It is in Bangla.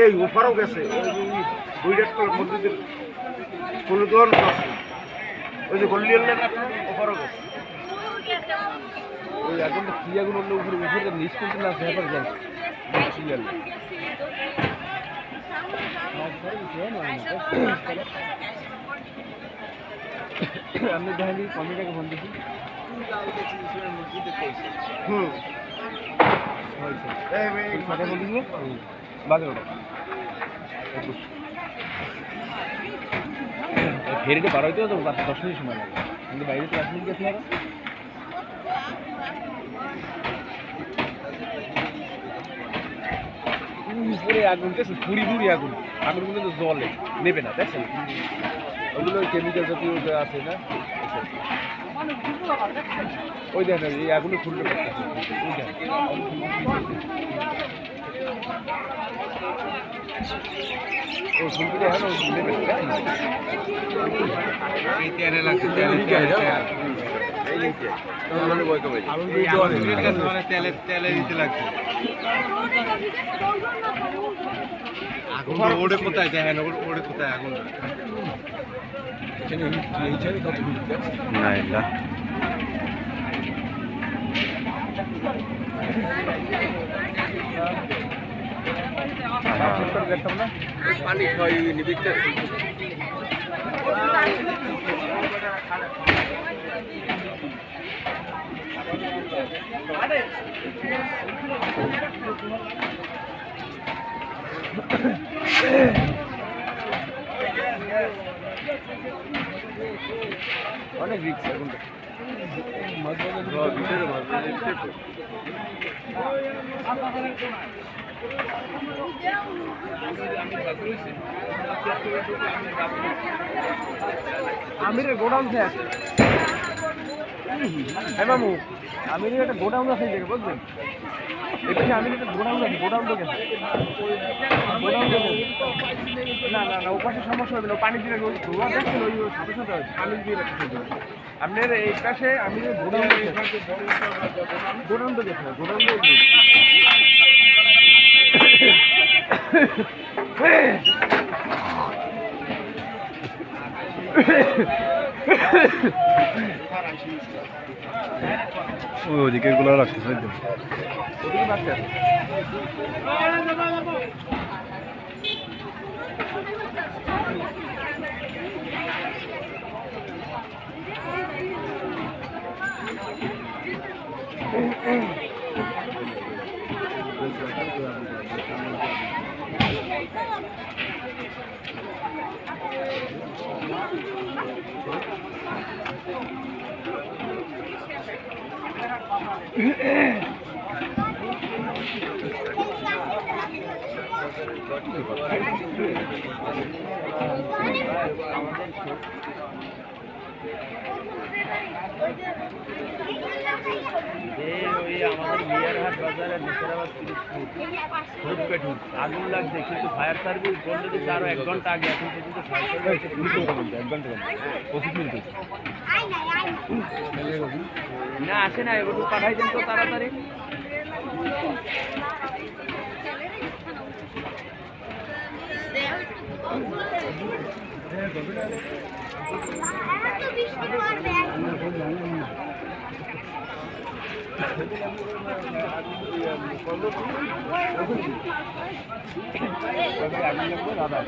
এই ওপারও গেছে মসজিদের কোনো দোকান আছে ওই যে গল্লি এলেন আপনার ওপারও গেছে ওই এখন ক্রিয়াগুলো উপরে উপরে নিচ করতে না সেবার যান আমি দেখি কমিটাকে ফোন দিচ্ছি ফেরিতে বার হইতে তো 10 মিনিট সময় লাগে কিন্তু বাইরে তো 1 মিনিট গেছে পুরো আগুন গেছে পুরি আগুন আগুনগুলো তো জলে নেবে না দেখছেন ওগুলো কেমিক্যাল জাতীয় আছে না ওই দেখেন এই আগুনে খুলতে পারতেছে ও ফুলগুলো হ্যাঁ নেবে এই তেলে লাগছে তেলে দিতে লাগছে আগুন ওড়ে কোথায় দেখেন ওড়ে কোথায় আগুন না পানি খাওয়াই নিবিতে অনেক রিক্স এখন আমিরের গোডাউন আছে হ্যাঁ মামু আমিরের একটা গোডাউন আছে জায়গা বুঝলেন এটা আমিরের একটা গোডাউন আছে গোডাউন তো গেছে না ওপাশে সমস্যা হবে না পানি দিয়ে ধোয়া দেখছেন ওই সাথে সাথে পানি দিয়ে রাখতে আপনার এই পাশে আমিরের গোডাউন তো গেছে গোডাউন তো ওদিকে গুলো রাখতে আমাদের মিয়ারহাট বাজারে নেশারাবাদ আগুন লাগছে কিন্তু ফায়ার সার্ভিস বলতে দিচ্ছে আরো 1 ঘন্টা আগে এখন পর্যন্ত ফায়ার সার্ভিস 1 ঘন্টা 25 মিনিট না আসে না একটু পাঠাই দেন তো তাড়াতাড়ি দাদা